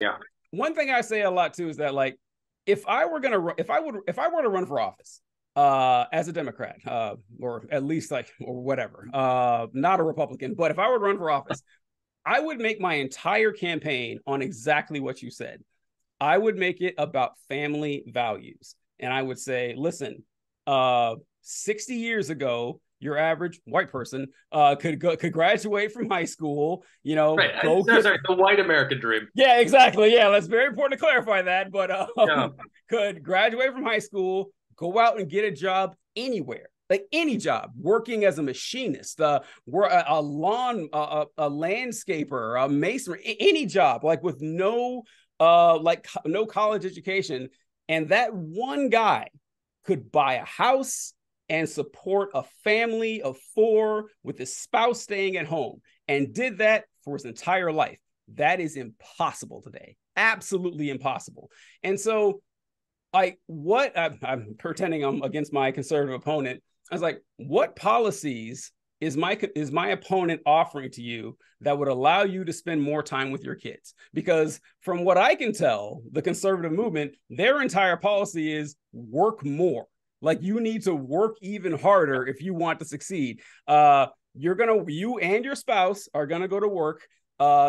Yeah. One thing I say a lot too is that like if I were to run for office as a Democrat or at least like or whatever not a Republican, but if I were to run for office, I would make my entire campaign on exactly what you said. I would make it about family values. And I would say, listen, 60 years ago, your average white person could graduate from high school, Right. go Sorry, get. sorry, the white American dream. Yeah, exactly. Yeah, that's very important to clarify that. But Yeah. could graduate from high school, go out and get a job anywhere, like any job, working as a machinist, a lawn, a landscaper, a mason, any job, like with no college education, and that one guy could buy a house and support a family of four with his spouse staying at home, and did that for his entire life. That is impossible today. Absolutely impossible. And so, I'm pretending I'm against my conservative opponent. I was like, what policies is my opponent offering to you that would allow you to spend more time with your kids? Because from what I can tell, the conservative movement, their entire policy is work more. Like you need to work even harder if you want to succeed. You and your spouse are gonna go to work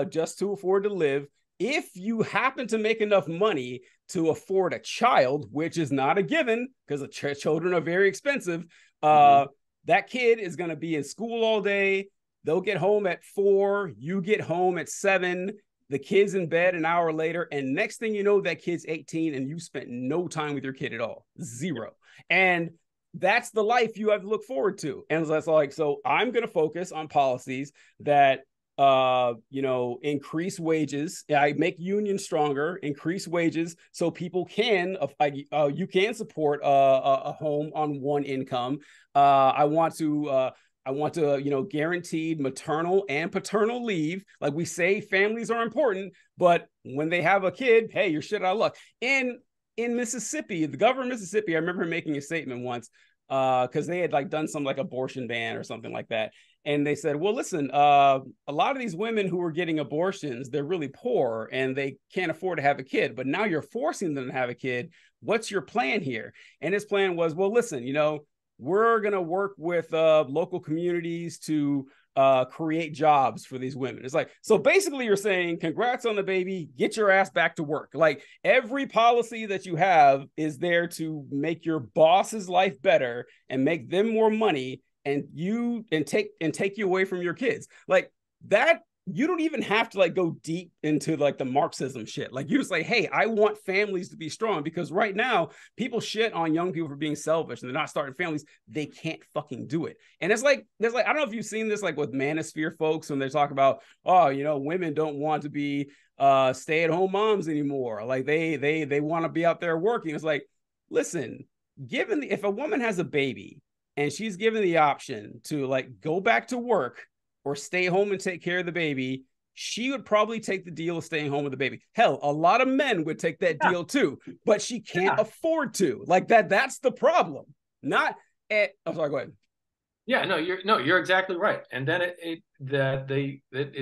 just to afford to live. If you happen to make enough money to afford a child, which is not a given because children are very expensive, Hmm. that kid is going to be in school all day. They'll get home at 4. You get home at 7. The kid's in bed an hour later. And next thing you know, that kid's 18 and you spent no time with your kid at all. Zero. And that's the life you have to look forward to. And that's like, so I'm going to focus on policies that increase wages. I make unions stronger, increase wages so people can, you can support a home on one income. I want to, guaranteed maternal and paternal leave. Like we say, families are important, but when they have a kid, hey, you're shit out of luck. In Mississippi, the governor of Mississippi, I remember making a statement once because they had like done some like abortion ban or something like that, and they said, well, listen, a lot of these women who are getting abortions, they're really poor and they can't afford to have a kid, but now you're forcing them to have a kid. What's your plan here? And his plan was, well, listen, we're going to work with local communities to create jobs for these women. It's like, so basically you're saying, congrats on the baby, get your ass back to work. Like every policy that you have is there to make your boss's life better and make them more money and take you away from your kids. Like that, you don't even have to like go deep into like the Marxism shit. Like you just like, hey, I want families to be strong because right now people shit on young people for being selfish and they're not starting families. They can't fucking do it. And it's like there's like I don't know if you've seen this like with manosphere folks when they talk about, oh, women don't want to be stay-at-home moms anymore. Like they want to be out there working. It's like, listen, if a woman has a baby and she's given the option to like go back to work or stay home and take care of the baby, she would probably take the deal of staying home with the baby. Hell, a lot of men would take that Yeah. deal too, but she can't Yeah. afford to. Like that's the problem. Not I'm sorry, go ahead. Yeah, no, you're exactly right. And then it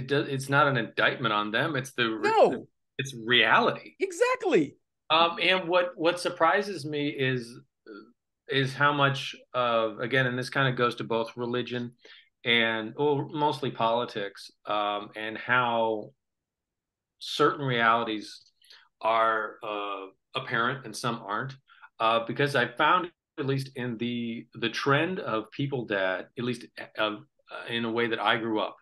does it's not an indictment on them. No, It's reality. exactly. And what surprises me is how much of, again, and this kind of goes to both religion and, well, mostly politics, and how certain realities are apparent and some aren't. Because I found, at least in the trend of people that, at least in a way that I grew up,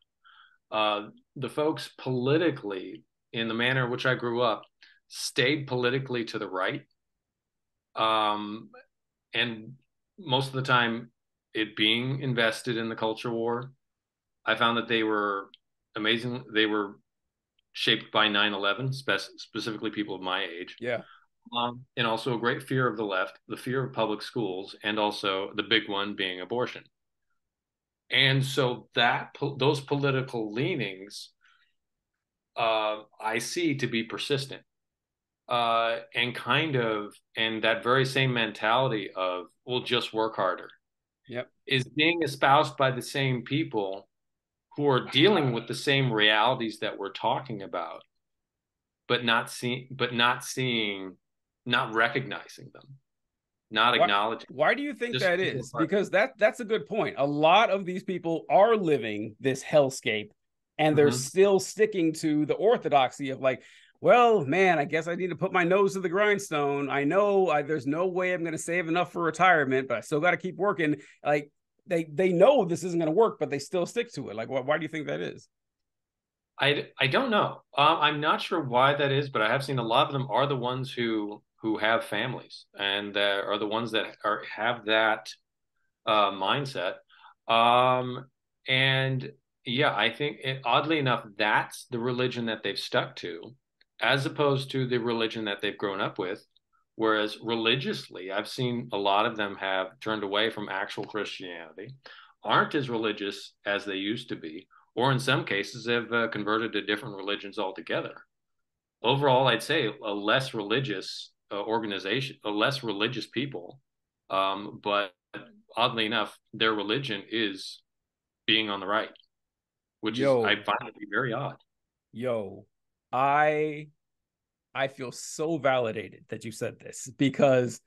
uh, the folks politically, in the manner in which I grew up, stayed politically to the right. Um, and most of the time, it being invested in the culture war, I found that they were amazing. They were shaped by 9/11, specifically people of my age, Yeah. and also a great fear of the left, the fear of public schools, and also the big one being abortion. And so those political leanings, I see to be persistent, and that very same mentality of we'll just work harder Yep. is being espoused by the same people who are dealing with the same realities that we're talking about. but not seeing, not recognizing them, not Why acknowledging, why do you think just that people is? are. Because that's a good point. A lot of these people are living this hellscape and they're Mhm. still sticking to the orthodoxy of like, well, man, I guess I need to put my nose to the grindstone. I know there's no way I'm going to save enough for retirement, but I still got to keep working. Like they know this isn't going to work, but they still stick to it. Like, why do you think that is? I don't know. I'm not sure why that is, but I have seen a lot of them are the ones who have families and are the ones that are have that mindset. Um, and yeah, I think oddly enough, that's the religion that they've stuck to, as opposed to the religion that they've grown up with. Whereas religiously, I've seen a lot of them have turned away from actual Christianity, aren't as religious as they used to be, or in some cases have converted to different religions altogether. Overall, I'd say a less religious organization, a less religious people, but oddly enough, their religion is being on the right, which is I Yo, find to be very odd. yo, I I feel so validated that you said this because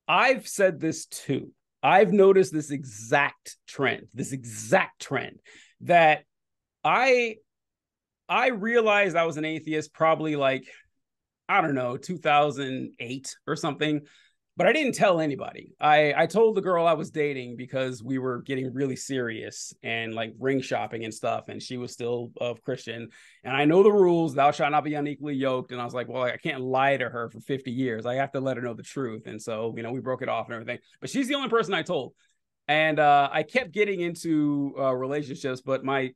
I've said this too. I've noticed this exact trend that I I realized I was an atheist probably like I don't know, 2008 or something, but I didn't tell anybody. I told the girl I was dating because we were getting really serious and like ring shopping and stuff, and she was still of Christian. And I know the rules, thou shalt not be unequally yoked. And I was like, well, I can't lie to her for 50 years. I have to let her know the truth. And so, we broke it off and everything. But she's the only person I told. And I kept getting into relationships, but my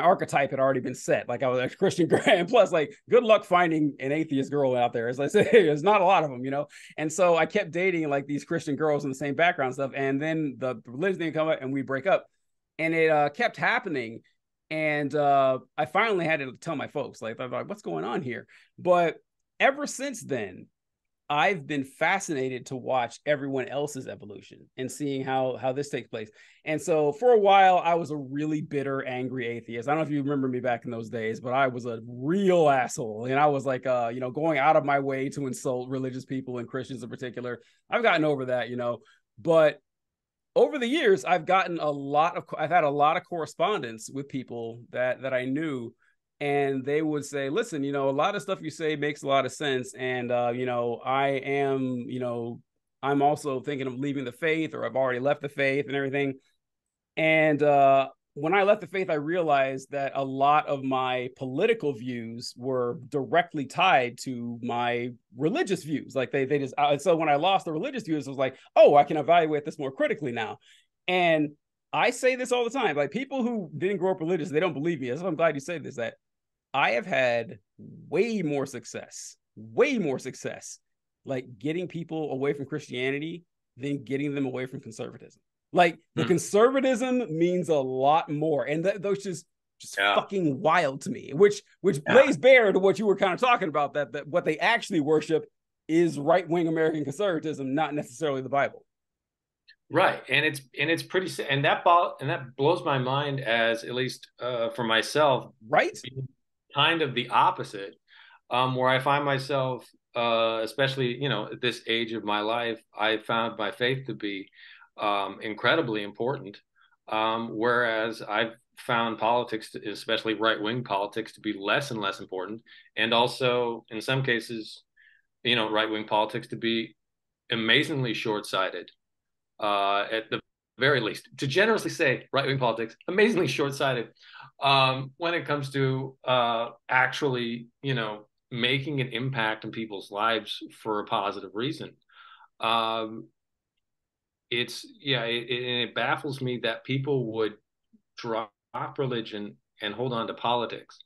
archetype had already been set. Like I was a Christian girl, and plus, like, good luck finding an atheist girl out there. As I say, there's not a lot of them. And so I kept dating like these Christian girls in the same background stuff, and then the religion didn't come up, and we break up, and it kept happening. And I finally had to tell my folks, like, I'm like, what's going on here? But ever since then, I've been fascinated to watch everyone else's evolution and seeing how this takes place. And so for a while, I was a really bitter, angry atheist. I don't know if you remember me back in those days, but I was a real asshole, and I was like, going out of my way to insult religious people and Christians in particular. I've gotten over that. But over the years, I've had a lot of correspondence with people that I knew, and they would say, listen, a lot of stuff you say makes a lot of sense. And I'm also thinking of leaving the faith, or I've already left the faith and everything. And when I left the faith, I realized that a lot of my political views were directly tied to my religious views. Like they just, so when I lost the religious views, I was like, oh, I can evaluate this more critically now. And I say this all the time. Like, people who didn't grow up religious, they don't believe me. That's why I'm glad you say this, that I have had way more success, like getting people away from Christianity than getting them away from conservatism. Like, the Hmm. conservatism means a lot more, and those just Yeah, fucking wild to me. Which yeah, lays bare to what you were kind of talking about, that what they actually worship is right wing American conservatism, not necessarily the Bible. right. And it's pretty, and that blows my mind as at least for myself, Right? being kind of the opposite, where I find myself, especially at this age of my life, I found my faith to be incredibly important, whereas I've found politics, especially right wing politics, to be less and less important, and also in some cases, right wing politics to be amazingly short sighted. At the very least, to generously say right wing politics, amazingly short sighted when it comes to actually, making an impact in people's lives for a positive reason. Um, it baffles me that people would drop religion and hold on to politics.